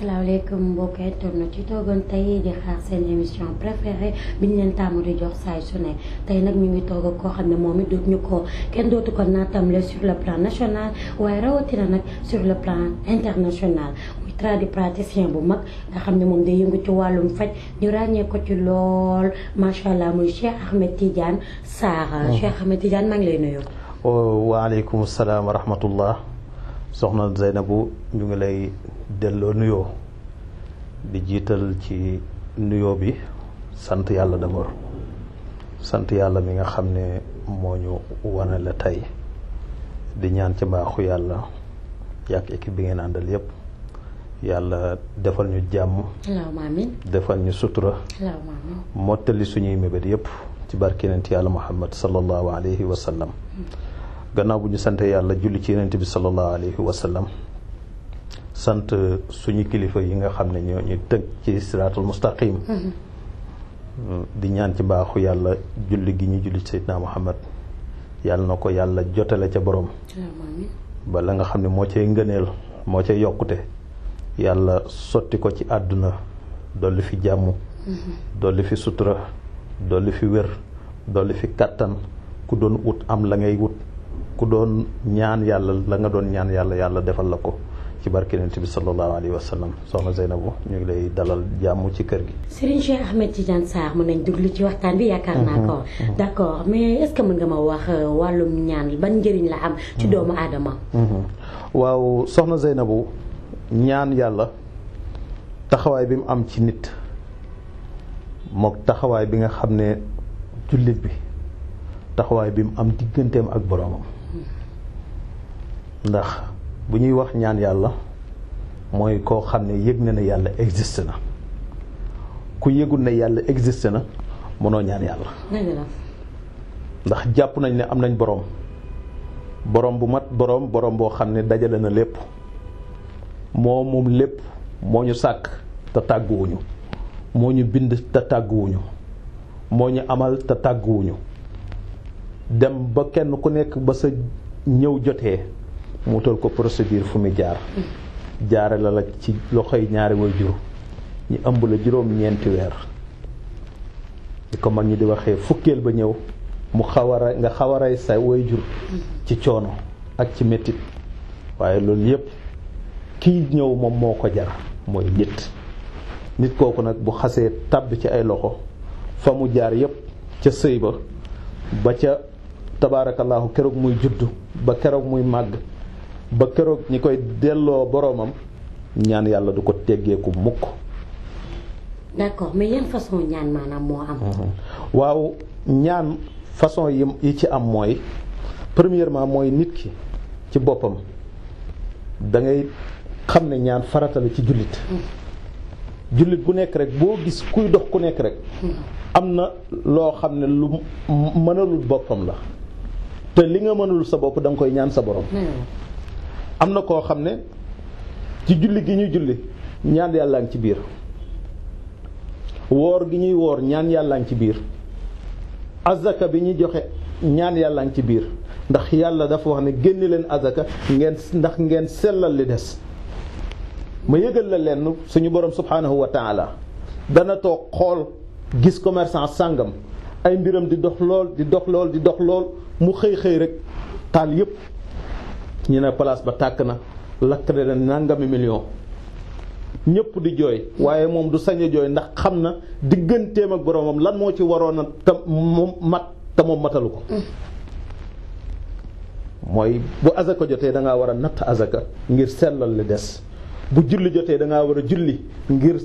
asalaamaaleykum mbokki internet ci toogoon tey di xaar seen émission préférée bi ñu leen taamu di jox saay su ne tey nag ñu ngi toog ak koo xam ne moom it dootuñu ko kenn dootu ko naatamle sur le plan national waaye rawatina nag sur le plan international muy tradipraticien bu mag nga xam ne moom day yëngu ci wàllum faj ñu ràññee ko ci lool macha allah muy Cheikh Ahmed Tidiane Sarr. Cheikh Ahmed Tidiane maa ngi lay nuyu. waaleykum salaam wa rahmatullah soxna Zeynabu ñu ngi lay delloo nuyoo di jiital ci nuyoo bi sant yàlla d'abord sant yàlla mi nga xam ne moo ñu wane la tey di ñaan ci mbaaxu yàlla yàq équipe bi ngeen àndal yépp yàlla defal ñu jàmm allahumma amiin defal ñu sutura allahumma amiin mottali suñuy mébét yépp ci barke yonent yàlla Muhammad sallallahu alayhi wa sallam gannaaw bu ñu sante yàlla julli ci yonent bi sallallahu alayhi wa sallam sant suñu kilifa yi nga xam ne ñoo ñu tënk ci siraatul mustaqim di ñaan ci mbaaxu yàlla julli gi ñu julli ci Seydina Muhammad yàlla na ko yàlla jotale ca borom ba la nga xam ne moo cay ngëneel moo cay yokkute yàlla sotti ko ci àdduna dolli fi jàmm dolli fi sutura dolli fi wér dolli fi kàttan ku doon ut am la ngay wut ku doon ñaan yàlla la nga doon ñaan yàlla yàlla defal la ko ci barke Yonent bi sallallahu alayhi wa sallam soxna Zeynabu ñu ngi lay dalal jàmm ci kër gi. Serigne Cheikh Ahmed Tidiane Sarr mën nañ duglu ci waxtaan bi yaakaar naa ko. d'accord mais est-ce que mën nga ma wax wàllum ñaan ban njëriñ la am ci doomu aadama. waaw soxna Zeynabu ñaan yàlla taxawaay bi mu am ci nit mook taxawaay bi nga xam ne jullit bi taxawaay bi mu am digganteem ak boroomam ndax bu ñuy wax ñaan yàlla mooy koo xam ne yëg na ne yàlla existe na ku yëgul ne yàlla existe na mënoo ñaan yàlla ndax jàpp nañ ne am nañ boroom bu mat boroom boo xam ne dajale na lépp moom lépp moo ñu sàkk te tàgguwuñu moo ñu bind te tàgguwuñu moo ñu amal te tàgguwuñu dem ba kenn ku nekk ba sa ñëw jotee mu wutal ko procédure fu muy jaare la ci loxoy ñaari waajur ñu ëmb la juróom-ñeenti weer di ko mag ñi di waxee fukkeel ba ñëw mu nga xaw a rey sa waajur ci coono ak ci mettit waaye loolu yépp kii ñëw moom moo ko jar mooy nit kooku nag bu xasee tàbb ci ay loxo fa mu jaar yépp ca sëy ba ca tabaarakallaahu keroog muy juddu ba keroog muy màgg ba keroog ñi koy delloo boroomam ñaan yàlla du ko teggeeku mukk. d'accord mais yan façon ñaan maanaam moo am. waaw ñaan façon yi ci am mooy premièrement mooy nit ki ci boppam da ngay xam ne ñaan farata la ci jullit. jullit bu nekk rek boo gis kuy dox ku nekk rek am na loo xam ne lu mënalul boppam la te li nga mënul sa bopp da nga koy ñaan sa borom. am na koo xam ne ci julli gi ñuy julli ñaan yàllaa ngi ci biir woor gi ñuy woor ñaan yàllaa ngi ci biir azaka bi ñuy joxe ñaan yàllaa ngi ci biir ndax yàlla dafa wax ne génne leen azaka ngeen sellal li des. ma yëgal la lenn suñu borom subhanahu wa taala dana toog xool gis commerçant sàngam ay mbiram di dox lool mu xëy rek taal yépp ñu ne place ba tàkk na lakk na nangami million ñépp di jooy waaye moom du sañ a jooy ndax xam na digganteem ak boromam lan moo ci waroon a te moom matalu ko mooy bu azaka jotee da ngaa war a natt azaka ngir sellal li des bu julli jotee da ngaa war a julli ngir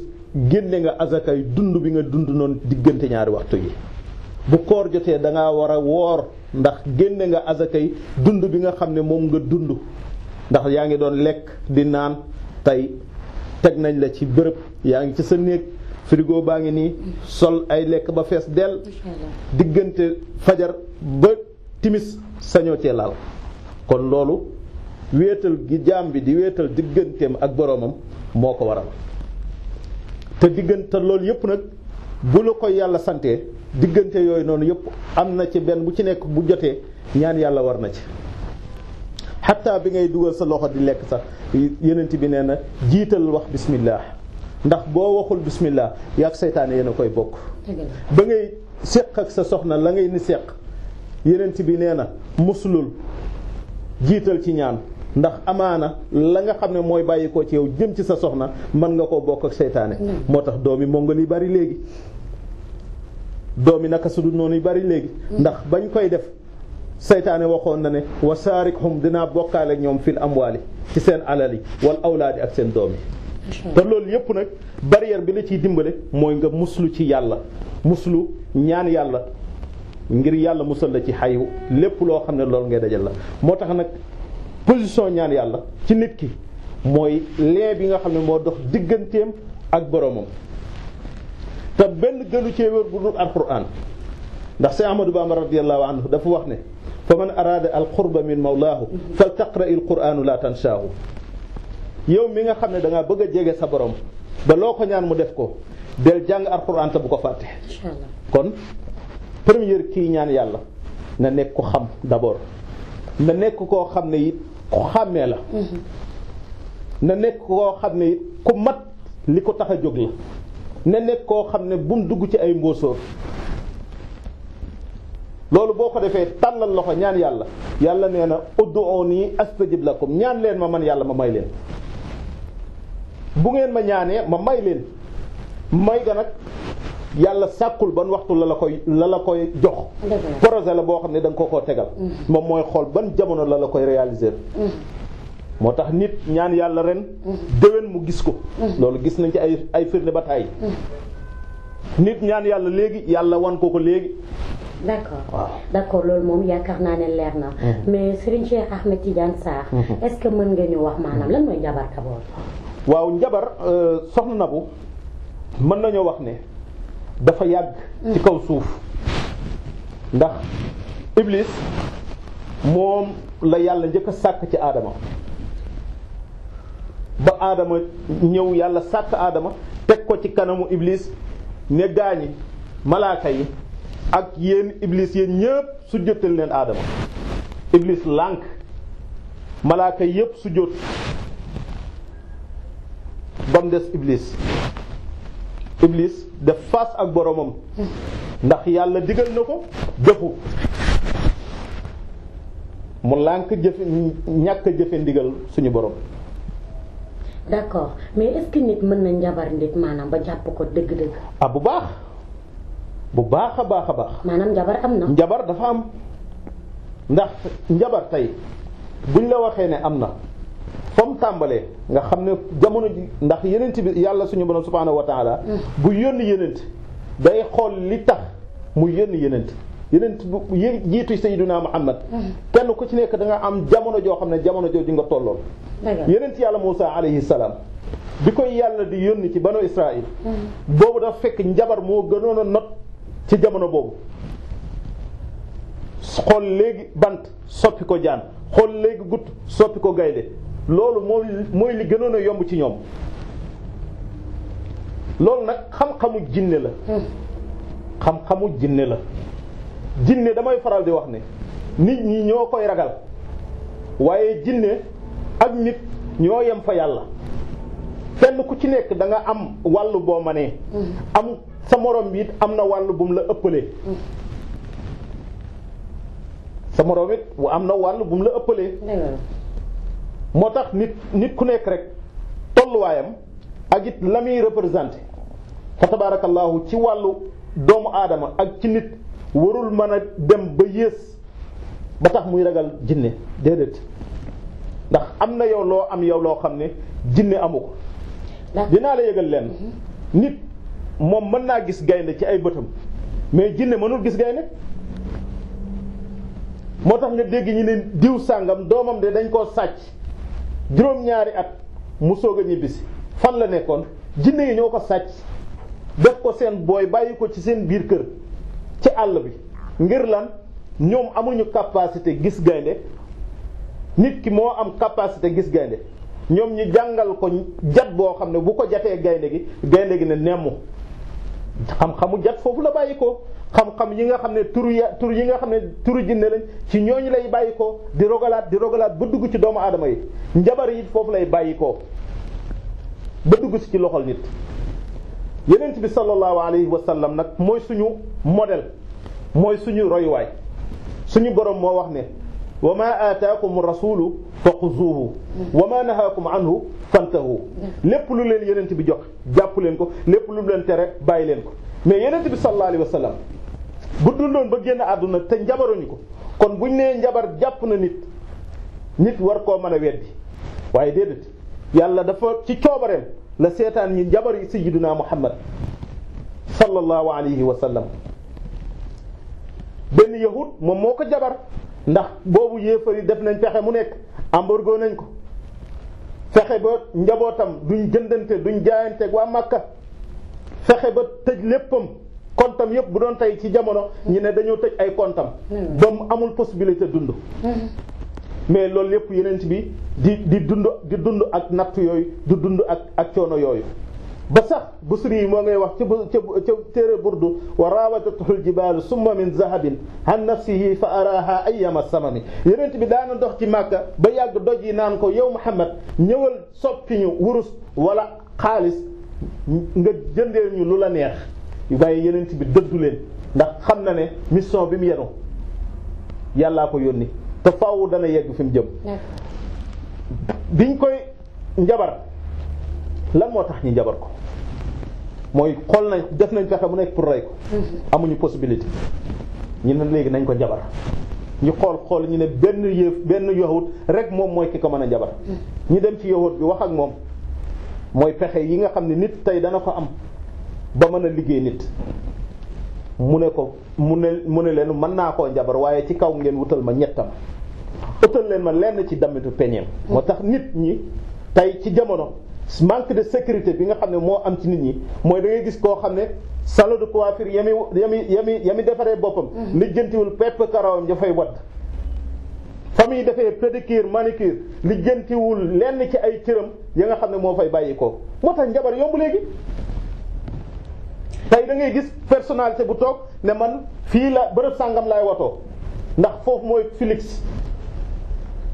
génne nga azakay dund bi nga dund noonu diggante ñaari waxtu yi bu koor jotee da ngaa war a woor ndax génne nga azakay dund bi nga xam ne moom nga dund ndax yaa ngi doon lekk di naan tey teg nañ la ci bërëb yaa ngi ci sa néeg frigo baa ngi nii sol ay lekk ba fees dell diggante fajar ba timis sañoo cee laal kon loolu wéetal gi jaam bi di wéetal digganteem ak boroomam moo ko waral te diggante loolu yépp nag bu la koy yàlla santee diggante yooyu noonu yépp am na ci benn bu ci nekk bu jotee ñaan yàlla war na ci xataa bi ngay dugal sa loxo di lekk sax yenent bi nee na jiital wax bismillah ndax boo waxul bismillah yaag seytaane yéen a koy bokk. ba ngay séq ak sa soxna la ngay ni séq yenent bi nee na muslul jiital ci ñaan ndax amaana la nga xam ne mooy bàyyi ko ci yow jëm ci sa soxna mën nga koo bokk ak seytaane. moo tax doomi mongol yi bari léegi doomi naka su dul noonu yu bari léegi. ndax bañ koy def seytaane waxoon na ne wa saarikhum dinaa bokkaale ak ñoom fil amwaali ci seen alal yi wal awlaadi ak seen doom yi. te loolu yépp nag barrière bi la ciy dimbale mooy nga muslu ci yàlla muslu ñaan yàlla ngir yàlla musal la ci xayu lépp loo xam ne loolu ngay dajal la. moo tax nag position ñaan yàlla ci nit ki mooy lee bi nga xam ne moo dox digganteem ak boromam te benn gënu cee wér bu dul alquran ndax Seex Ahmadu Bamba radiyallahu anhu dafa wax ne fa man araada al qurba min mawlaahu fal taqra il quranu la tanshaahu. yow mi nga xam ne da ngaa bëgg a jege sa borom ba loo ko ñaan mu def ko del jàng alquran te bu ko fàtte. kon première kii ñaan yàlla na nekk ko xam d'abord na nekk koo xam ne it ku xàmmee la. na nekk koo xam ne it ku mat li ko tax a jóg la. na nekk koo xam ne bu mu dugg ci ay mbóosóor. loolu boo ko defee tàllal loxo ñaan yàlla yàlla nee na ud'uuni astajib lakum ñaan leen ma man yàlla ma may leen. bu ngeen ma ñaanee ma may leen may ga nag yàlla sàkkul ban waxtu la la koy jox. projet la boo xam ne da nga koo tegal. moom mooy xool ban jamono la koy réaliser. moo tax nit ñaan yàlla ren. déwén mu gis ko. loolu gis nañ ci ay firnde ba tàyyi. nit ñaan yàlla léegi yàlla wan ko léegi. d'accord waaw d'accord loolu moom yaakaar naa ne leer na. mais Serigne Cheikh Ahmed Tidiane Sarr. est-ce que mën nga ñu wax maanaam lan mooy njabar d'abord. waaw njabar soxna Nabou mën nañoo wax ne dafa yàgg ci kaw suuf ndax Iblis moom la yàlla njëkk a sàkk ci aadama ba aadama ñëw yàlla sàkk aadama teg ko ci kanamu Iblis ne gaañi malaaka yi ak yéen Iblis yéen ñëpp su jotal leen aadama Iblis lànk malaaka yëpp su jot ba mu des Iblis def face ak boromam ndax yàlla digal na ko jëfu mu lànk jëfe ñàkk jëfe ndigal suñu borom. d'accord mais est-ce que nit mën na njabar nit maanaam ba jàpp ko dëgg-dëgg. ah bu baax a baax a baax. maanaam njabar am na. njabar dafa am ndax njabar tey buñ la waxee ne am na. fam tàmbalee nga xam ne jamono ji ndax yenent bi yàlla suñu borom subhaanahu wa taala bu yónni yenent day xool li tax mu yónni yenent bu jiitu sayyiduna Muhammad kenn ku ci nekk da nga am jamono joo xam ne jamono jooju nga tollool. yenent yàlla Muusa alayhi salaam bi koy yàlla di yónni ci banu Israël boobu dafa fekk njabar moo gënoon a not ci jamono boobu. xool léegi bant soppi ko jaan xool léegi gutt soppi ko gaynde loolu mooy li gënoon a yomb ci ñoom. loolu nag xam-xamu jinne la. xam-xamu jinne la. jinne damay faral di wax ne nit ñi ñoo koy ragal waaye jinne ak nit ñoo yem fa yàlla. kenn ku ci nekk da nga am wàll boo manee am sa morom bi it am na wàll bu mu la ëppalee. sa morom it am na wàll bu mu la ëppalee. moo tax nit ku nekk rek tolluwaayam ak it la muy représenté fa tabarakallahu ci wàllu doomu aadama ak ci nit warul mën a dem ba yées ba tax muy ragal jinne déedéet ndax am na yow loo xam ne jinne amu ko. dinaa la yëgal leen nit moom mën naa gis gaynde ci ay bëtam mais jinne mënul gis gaynde. moo tax nga dégg ñi ne diw sàngam doomam de dañ koo sàcc juróom-ñaari at mu soog a ñibbisi fan la nekkoon jinne yi ñoo ko sàcc def ko seen booy bàyyi ko ci seen biir kër ci àll bi ngir lan ñoom amuñu capacité gis gaynde nit ki moo am capacité gis gaynde ñoom ñu jàngal ko jat boo xam ne bu ko jatee gaynde gi ne nemmu xam-xamu jat foofu la bàyyi ko xam-xam yi nga xam ne tur yi nga xam ne turu jinne lañ ci ñooñu lay bàyyi ko di rogalaat ba dugg ci doomu aadama yi. njabar yi foofu lay bàyyi ko ba dugg ci loxol nit. Yonent bi sallallahu alayhi wa sallam nag mooy suñu modèle mooy suñu royuwaay suñu borom moo wax ne wa ma aataakum rasulu faxuzuuhu wa ma nahaakum anhu fantahu lépp lu leen Yonent bi jox jàpp leen ko lépp lu leen tere bàyyi leen ko. mais Yonent bi sallallahu alayhi wa sallam bu dundoon ba génn àdduna te njabaruñu ko kon buñ nee njabar jàpp na nit war koo mën a weddi waaye déedéet yàlla dafa ci coobareem la seetaan ñi njabar yi sayyidina Muhammad sallallahu alayhi wa sallam. benn yahud moom moo ko jabar ndax boobu yéefar yi def nañ fexe mu nekk embargo nañ ko fexe ba njabootam duñ jëndante duñ jaayanteeg waa Makka fexe ba tëj léppam kontam yëpp bu doon tey ci jamono ñu ne dañoo tëj ay kontam ba mu amul possibilité dund. mais loolu yëpp Yonent bi di dund ak natt yooyu di dund ak coono yooyu ba sax Busiri yi moo ngay wax ca téere Burdu wa raawadatul jibaalu summa min zahabin an nafsihi fa araha ayyama samami. Yonent bi daana dox ci Makka ba yàgg doj yi naan ko yow Muhammad ñëwal soppi ñu wurus wala xaalis nga jëndee ñu lu la neex waaye Yonent bi dëddu leen ndax xam na ne mission bi mu yenu yàllaa ko yónni te faaw dana yegg fi mu jëm. biñ koy njabar lan moo tax ñu njabar ko mooy xool nañ def nañ fexe mu nekk pour rey ko amuñu possibilité ñu ne léegi nañ ko njabar ñu xool ñu ne benn yahud rek moom mooy ki ko mën a njabar ñu dem ci yahud bi wax ak moom mooy pexe yi nga xam ne nit tey dana ko am ba mën a liggéey nit mu ne leen mën naa koo njabar waaye ci kaw ngeen wutal ma ñettam utal leen ma lenn ci damitu peñeem. moo tax nit ñi tey ci jamono manque de sécurité bi nga xam ne moo am ci nit ñi mooy da ngay gis koo xam ne salon de coiffure yami defaree boppam. lijjantiwul pepp karawam dafay wadd. fa muy defee pédicure manicure lijjantiwul lenn ci ay cëram ya nga xam ne moo fay bàyyi ko moo tax njabar yomb léegi. tey da ngay gis personnalité bu toog ne man fii la bërëb sàngam laay watoo ndax foofu mooy Félix.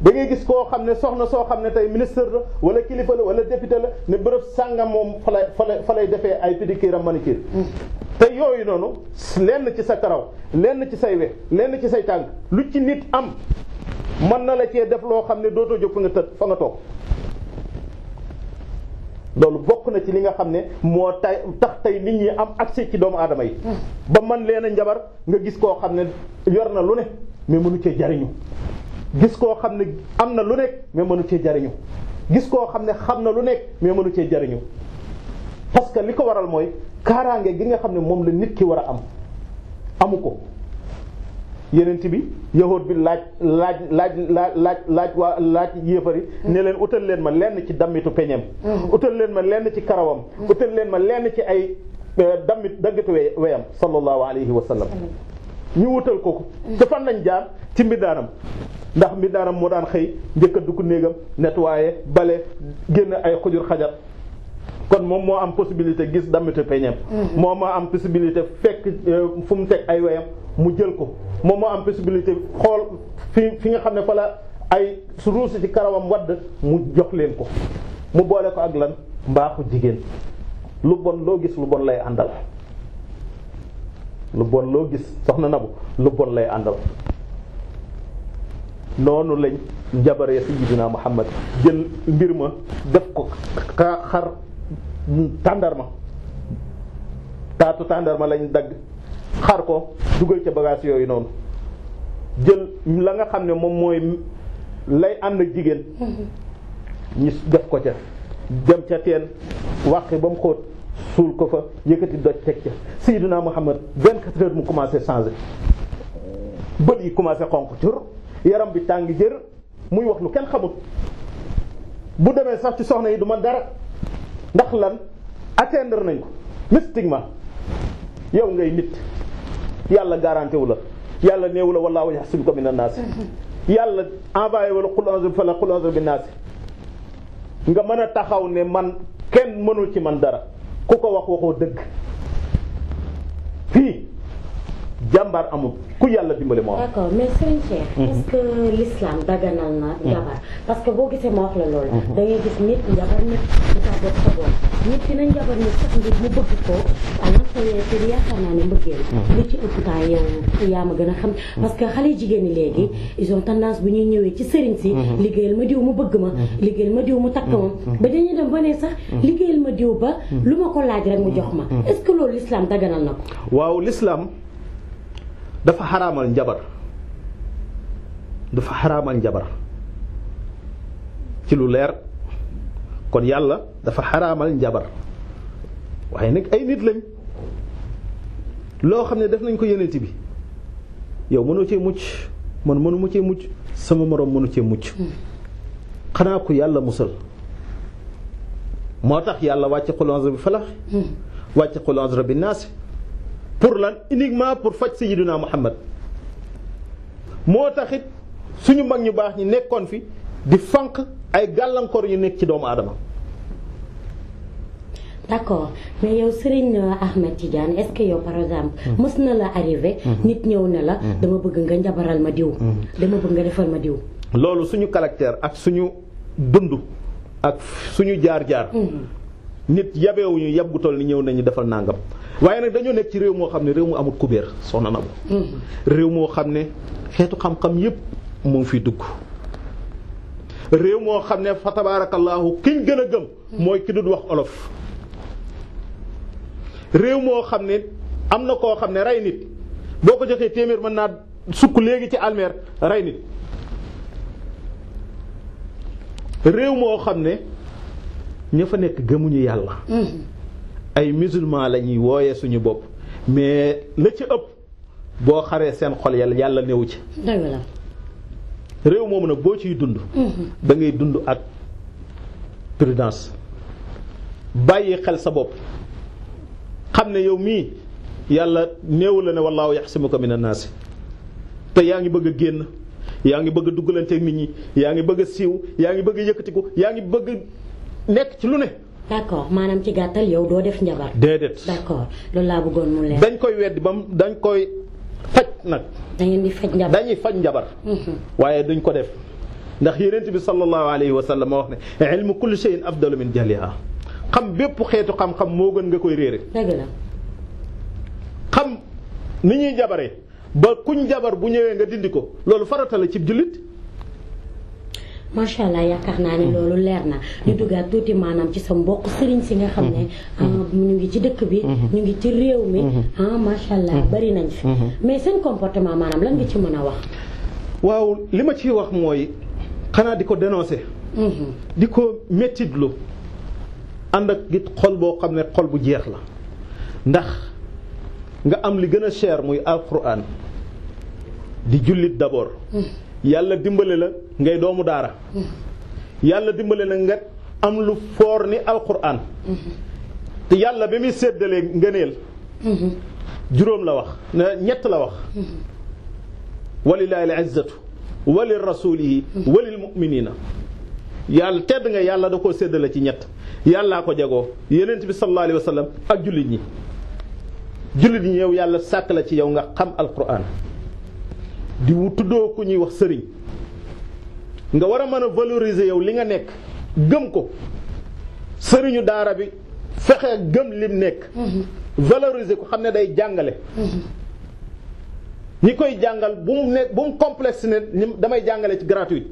da ngay gis koo xam ne soxna soo xam ne tey ministre la wala kilifa la wala député la ne bërëb sàngam moom fa lay defee ay pédicure am manicure. te yooyu noonu lenn ci sa karaw lenn ci say we lenn ci say tànk lu ci nit am mën na la cee def loo xam ne dootoo jóg fa nga toog. loolu bokk na ci li nga xam ne moo tax tey nit ñi am accès ci doomu aadama yi. ba man leen a njabar nga gis koo xam ne yor na lu ne mais mënu cee jariñu. gis koo xam ne am na lu nekk mais mënu cee jariñu gis koo xam ne xam na lu nekk mais mënu cee jariñu parce que li ko waral mooy kaaraange gi nga xam ne moom la nit ki war a am amu ko. Yonent bi yahud bi laaj yéefari ne leen utal leen ma lenn ci dammitu peñeem. utal leen ma lenn ci karawam. utal leen ma lenn ci ay daggitu weyam sallallahu alayhi wa sallam. ñu wutal ko te fan lañ jaar ci mbindaaram ndax mbindaaram moo daan xëy njëkk a dugg néegam nettoyer bale génn ay xujur xajar kon moom moo am possibilité gis dammitu peñeem. moom moo am possibilité fekk fu mu teg ay weyam mu jël ko moom moo am possibilité xool fi nga xam ne fa la ay ruusi ci karawam wadd mu jox leen ko mu boole ko ak lan mbaaxu jigéen lu bon loo gis lu bon lay àndal. lu bon loo gis soxna Nabu lu bon lay àndal noonu lañ njabaree sayyidina Muhammad jël mbir ma def ko xar tàndarma taatu tàndarma lañ dagg xar ko dugal ca bagage yooyu noonu jël la nga xam ne moom mooy lay ànd ak jigéen ñi def ko ca dem ca teen wàqi ba mu xóot suul ko fa yëkkati doj teg ca Sayyidina Muhammad 24 heures mu commencé changer bët yi commencé xonq cur yaram bi tàng jër muy wax lu kenn xamut bu demee sax ci soxna yi du ma dara ndax lan atteindre nañ ko mystiquement yow ngay nit yàlla garanté wu la yàlla néewu la wallaahu yahsibuka minan naas yàlla envoyé wala qul a'udhu fala qul a'udhu bin naas nga mën a taxaw ne man kenn mënul ci man dara ku ko wax waxoo dëgg fii jàmbaar amul ku yàlla dimbale moo am. d'accord mais Serigne Cheikh. est-ce que l'islam daganal na njabar parce que boo gisee ma wax la loolu. da ngay gis nit njabar nit dafa bokk sa bopp nit dina njabar nit sax ngir mu bëgg ko alors que yaakaar naa ne mbëggeel. li ci ëpp temps yow yaa ma gën a xam. parce que xale jigéen ñi léegi ils ont tendance bu ñuy ñëwee ci Serigne si. liggéeyal ma diw mu bëgg ma. liggéeyal ma diw mu takk ma ba dañuy dem ba ne sax liggéeyal ma diw ba lu ma ko laaj rek mu jox ma est-ce que loolu l'islam daganal na ko. waaw l'islam dafa xaraamal njabar ci lu leer kon yàlla dafa xaraamal njabar waaye nag ay nit lañ loo xam ne def nañ ko yonent bi yow mënoo cee mucc man mënuma cee mucc sama moroom mënu cee mucc xanaa ku yàlla musal moo tax yàlla wàcc qul a'uuzu bi falaq wàcc qul a'uuzu bi naas pour lan uniquement pour faj sayyiduna Muhammad moo taxit suñu mag ñu baax ñi nekkoon fi di fànq ay gàllankoor yu nekk ci doomu aadama. d'accord mais yow Serigne Ahmed Tidiane est-ce que yow par exemple mës na la arrivé nit ñëw ne la dama bëgg nga njabaral ma diw dama bëgg nga defal ma diw. loolu suñu caractère ak suñu dund ak suñu jaar-jaar nit yabewuñu yab gu toll ni ñëw nañu defal nangam waaye nag dañoo nekk ci réew moo xam ne réew mu amul kubéer soxna na bu réew moo xam ne xeetu xam-xam yépp mu ngi fiy dugg réew moo xam ne fa tabaarakallaahu kiñ gën a gëm mooy ki dul wax olof réew moo xam ne am na koo xam ne rey nit boo ko joxee téeméer mën naa sukk léegi ci almeer rey nit réew moo xam ne ña fa nekk gëmuñu yàlla ay musulman la ñuy wooyee suñu bopp mais la ci ëpp boo xaree seen xol yàlla newu ci dëgg la réew moomu nag boo ciy dund da ngay dund ak prudence bàyyi xel sa bopp xam ne yow mii yàlla néewu la ne wallaahu yaxsimuka mina naasi te yaa ngi bëgg a génn yaa ngi bëgg a duggalante ak nit ñi yaa ngi bëgg a siiw yaa ngi bëgg a yëkkatiku yaa ngi bëgg nekk ci lu ne. d'accord maanaam ci gàttal yow doo def njabar. déedéet. d'accord loolu laa bëggoon mu leer. dañ koy weddi dañ koy faj nag. da ngeen di faj njabar dañuy faj njabar. waaye duñ ko def ndax yonent bi sallallahu alayhi wa sallam wax ne ilmu kulli shay'in afdalu min jahliha xam bépp xeetu xam-xam moo gën nga koy réere. dëgg la. xam ni ñuy jabaree ba kuñ jabar bu ñëwee nga dindi ko loolu farata la ci jullit. macha allah yaakaar naa ne loolu leer na ñu duggaat tuuti maanaam ci sa mbokk sëriñ si nga xam ne ñu ngi ci dëkk bi ñu ngi ci réew mi macha allah bari nañ fi mais seen comportement maanaam lan nga ci mën a wax. waaw li ma ciy wax mooy xanaa di ko dénoncer. di ko mettitlu ànd ak git xol boo xam ne xol bu jeex la ndax nga am li gën a cher muy alquran di jullit d'abord. yàlla dimbale la ngay doomu daara yàlla dimbale la nga am lu foor ni alquran te yàlla ba muy séddalee ngëneel juróom la wax ñett la wax walillahi al-izzatu wali rasulihi walil mu'minina yàlla tedd nga yàlla da koo séddale ci ñett yàllaa ko jagoo yonent bi sallallahu alayhi wa sallam ak jullit ñi yow yàlla sàkk la ci yow nga xam alquran di tuddoo ku ñuy wax sëriñ nga war a mën a valoriser yow li nga nekk gëm ko sëriñu daara bi fexe gëm lim nekk valoriser ko xam ne day jàngale ñi koy jàngal bu mu complexe ne damay jàngale ci gratuit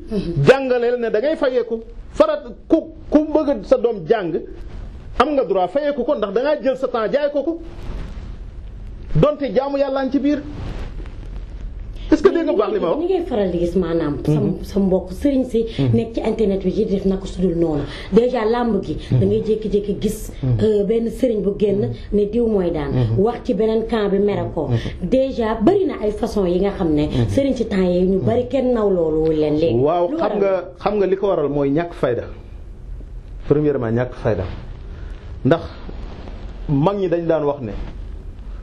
jàngale ne da ngay fayeeku farat ku bëgg sa doom jàng am nga droit fayeeku ko ndax da ngaa jël sa temps jaay ko donte jaamu yàllaan ci biir. est-ce que dégg nga baax li ma wax ni ngay faral di gis maanaam sa mbokk sëriñ si nekk ci internet bi ci def naka sudul noonu déjà làmb gi da ngay jékki-jékki gis benn sëriñ bu génn ne diw mooy daan wax ci beneen camp bi mere ko déjà bari na ay façon yi nga xam ne sëriñ si temps yi ñu bari kenn naw loolu leen léegi waaw xam nga li ko waral mooy ñàkk fayda premièrement ñàkk fayda ndax mag ñi dañ daan wax ne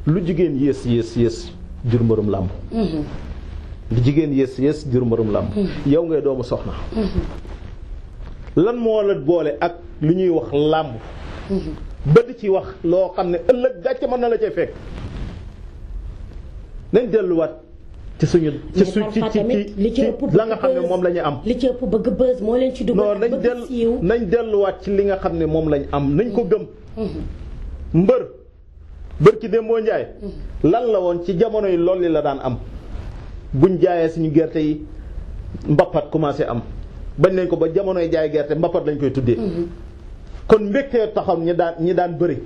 lu jigéen yées jur mbërum làmb lu jigéen yées jur mbërum làmb yow ngay doomu soxna lan moo la boole ak lu ñuy wax làmb ba di ci wax loo xam ne ëllëg gàcce mën na la cay fekk nañ delluwaat ci suñu ci la nga xam ne moom la ñu am. li ci ëpp bëgg buzz moo leen ci dugal. non nañ delluwaat ci li nga xam ne moom lañ am nañ ko gëm. mbër ci Dembo Njaay lan la woon ci jamono yi loolu la daan am buñ jaayee suñu gerte yi mbappat commencé am bañ nañ ko ba jamonoy jaay gerte mbappat lañ koy tuddee. kon mbégtee taxaw ñi daan bëri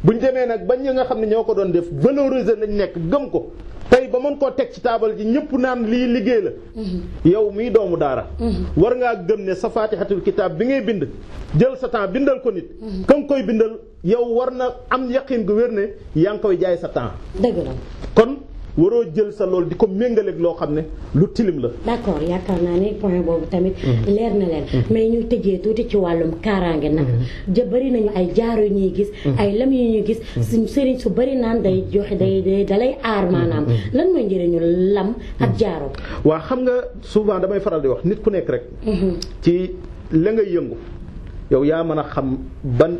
buñ demee nag bañ ñi nga xam ne ñoo ko doon def valoriser lañ nekk gëm ko tey ba mën koo teg ci taabal ji ñëpp naan lii liggéey la. yow mii doomu daara. war ngaa gëm ne sa faatixatul kitaab bi ngay bind jël sa temps bindal ko nit. ka nga koy bindal yow war na am yaqin gu wér ne yaa ngi koy jaay sa temps. dëgg la kon waroo jël sa loolu di ko méngaleeg loo xam ne lu tilim la. d'accord yaakaar naa ne point boobu tamit leer na leen. mais ñu tëjee tuuti ci wàllum kaaraange nag. bëri nañu ay jaaro yu ñuy gis. ay lam yu ñuy gis. suñ sëriñ su bëri naan day joxe dalay aar maanaam. lan mooy njëriñu lam ak jaaro. waa xam nga souvent damay faral di wax nit ku nekk rek. ci la ngay yëngu yow yaa mën a xam ban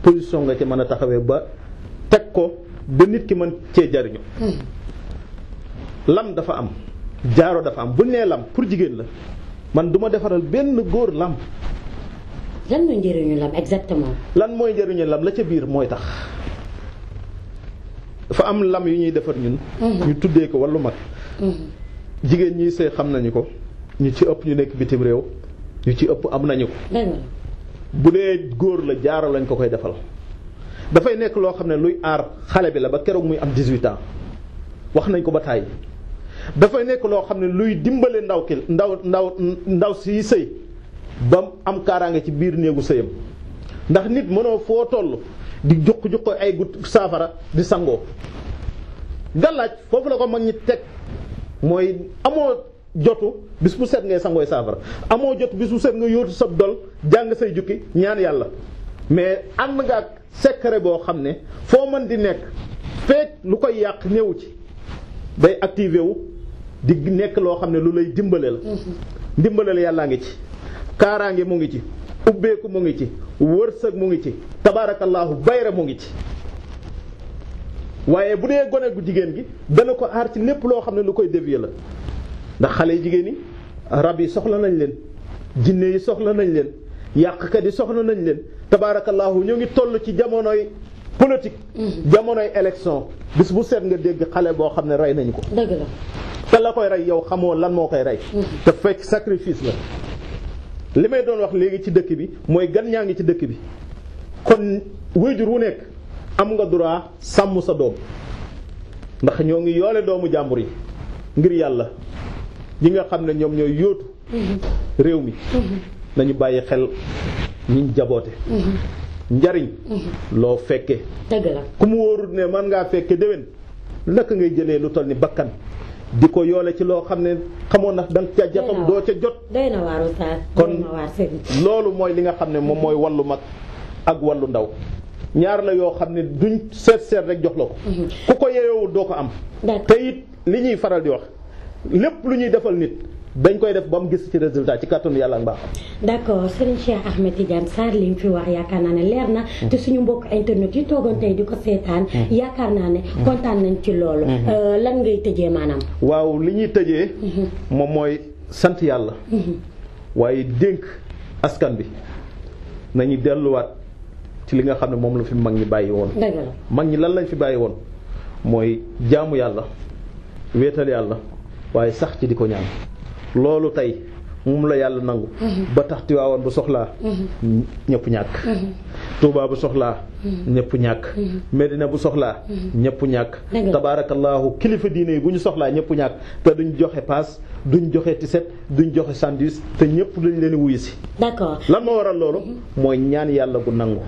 position nga ci mën a taxawee ba teg ko ba nit ki mën cee jariñu. lam dafa am jaaro dafa am bu nee lam pour jigéen la man duma defaral benn góor lam. lan mooy njëriñu lam exactement. lan mooy njëriñu lam la ca biir mooy tax dafa am lam yu ñuy defar ñun. ñu tuddee ko wàllu mag. jigéen ñi sëy xam nañu ko ñu ci ëpp ñu nekk bitim réew ñu ci ëpp am nañu ko. bu dee góor la jaaro lañ ko koy defal dafay nekk loo xam ne luy aar xale bi la ba keroog muy am 18 ans wax nañ ko ba tàyyi dafay nekk loo xam ne luy dimbale ndaw si sëy ba am kaaraange ci biir néegu sëyam ndax nit mënoo foo toll di juq ay gut saafara di sangoo gàllaaj foofu la ko mag ñi teg mooy amoo jotu bis bu set ngay sangooy saafara amoo jot bis bu set nga yóotu sab dol jàng say jukki ñaan yàlla mais ànd nga ak secret boo xam ne foo mën di nekk fekk lu koy yàq néewu ci day activé wu di nekk loo xam ne lu lay dimbale la. dimbale la yàllaa ngi ci kaaraange mu ngi ci ubbeeku mu ngi ci wërsëg mu ngi ci tabaarakallaahu bayra mu ngi ci waaye bu dee gone gu jigéen gi dana ko aar ci lépp loo xam ne lu koy dévier la ndax xale yi jigéen yi rab yi soxla nañ leen jinne yi soxla nañ leen yàqkat yi soxla nañ leen tabaarakallaahu ñu ngi toll ci jamonoy politique. jamonoy élection bis bu seet nga dégg xale boo xam ne rey nañu ko. dëgg la te la koy rey yow xamoo lan moo koy rey. te fekk sacrifice la. li may doon wax léegi ci dëkk bi mooy gan ñaa ngi ci dëkk bi kon waajur wu nekk am nga droit sàmm sa doom ndax ñoo ngi yoole doomu jàmbur yi ngir yàlla ñi nga xam ne ñoom ñooy yóotu réew mi nañu bàyyi xel ñiñ jaboote njariñ loo fekke dëgg la ku mu wóorut ne man ngaa fekke déwén naka ngay jëlee lu toll ni bakkan di ko yoole ci loo xam ne xamoon na danga ca jafam doo ca jot doy na waar Oustaz kon loolu mooy li nga xam ne moom mooy wallu mag ak wallu ndaw ñaar la yoo xam ne duñ seet rek jox la ko ku ko yeyoowul doo ko am te it li ñuy faral di wax lépp lu ñuy defal nit dañ koy def ba mu gis ci résultat ci kàttanu yàlla ak mbaaxam. d'accord Serigne Cheikh Ahmed Tidiane Sarr li mu fi wax yaakaar naa ne leer na te suñu mbokk internet yi toogoon tey di ko seetaan yaakaar naa ne kontaan nañ ci loolu lan ngay tëjee maanaam. waaw li ñuy tëjee moom mooy sant yàlla waaye dénk askan bi nañu delluwaat ci li nga xam ne moom la fi mag ñi bàyyi woon. dëgg la mag ñi lan lañ fi bàyyi woon mooy jaamu yàlla wéetal yàlla waaye sax ci di ko ñaan loolu tey moom la yàlla nangu ba tax Tiwaawan bu soxlaa ñëpp ñàkk Tuubaa bu soxlaa ñëpp ñàkk Medina bu soxlaa ñëpp ñàkk tabaarakallaahu kilifa diine yi bu ñu soxlaa ñëpp ñàkk te duñ joxe paas duñ joxe tiset duñ joxe sandwich te ñëpp dañ leen wuyu si. d'accord lan moo waral loolu mooy ñaan yàlla gu nangu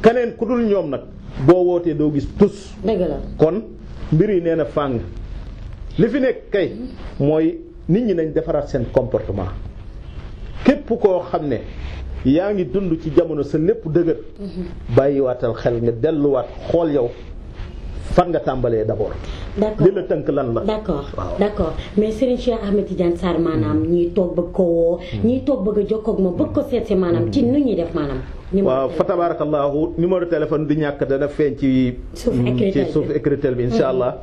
keneen ku dul ñoom nag boo wootee doo gis tus. dëgg la kon mbir yi nee na fàng li fi nekk kay mooy nit ñi nañ defaraat seen comportement képp koo xam ne yaa ngi dund ci jamono sa lépp dëgër bàyyiwaatal xel nga delluwaat xool yow fan nga tàmbalee d'abord. d'accord li la tënk lan la. d'accord waaw d'accord mais Serigne Cheikh Ahmed Tidiane Sarr maanaam ñii toog bëgg ko woo. ñii toog bëgg a jokkoo ak moom bëgg ko seet si maanaam ci nu ñuy def maanaam. waaw fa tabarakallahu numéro téléphone du ñàkk dana feeñ ci suuf écritel bi insha allah.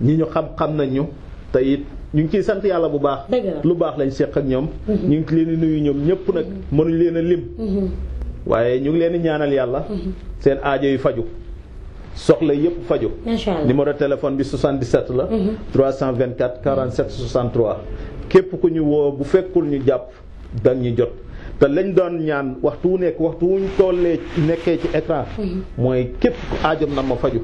ñi ñu xam nañ ñu te it ñu ngi ciy sant yàlla bu baax. lu baax lañ seq ak ñoom. ñu ngi leen di nuyu ñoom ñëpp nag mënuñ leen a lim. waaye ñu ngi leen di ñaanal yàlla. seen aajo yu faju soxla yëpp faju. macha allah numéro téléphone bi 77 la. 324 47 63. képp ku ñu woo bu fekkul ñu jàpp dañ ñu jot. te lañ doon ñaan waxtu wu nekk waxtu wuñ tollee nekkee ci écran mooy képp ku aajom na ma faju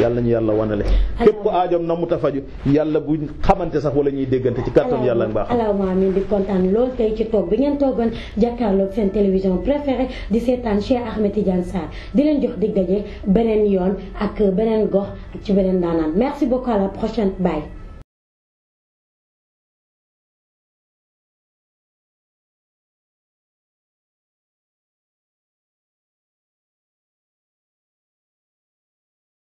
yàlla ñu yàlla wanale képp ku aajom na mu ta faju yàlla buñ xamante sax wala ñuy déggante ci kàttan yàlla baax allahumma amiin di kontaan lool tey ci toog bi ngeen toogoon jàkkaarloog seen télévision préférée di seetaan Cheikh Ahmed Tidiane Sarr di leen jox dig daje beneen yoon ak beneen gox ak ci beneen daanaan merci beaucoup à la prochaine bye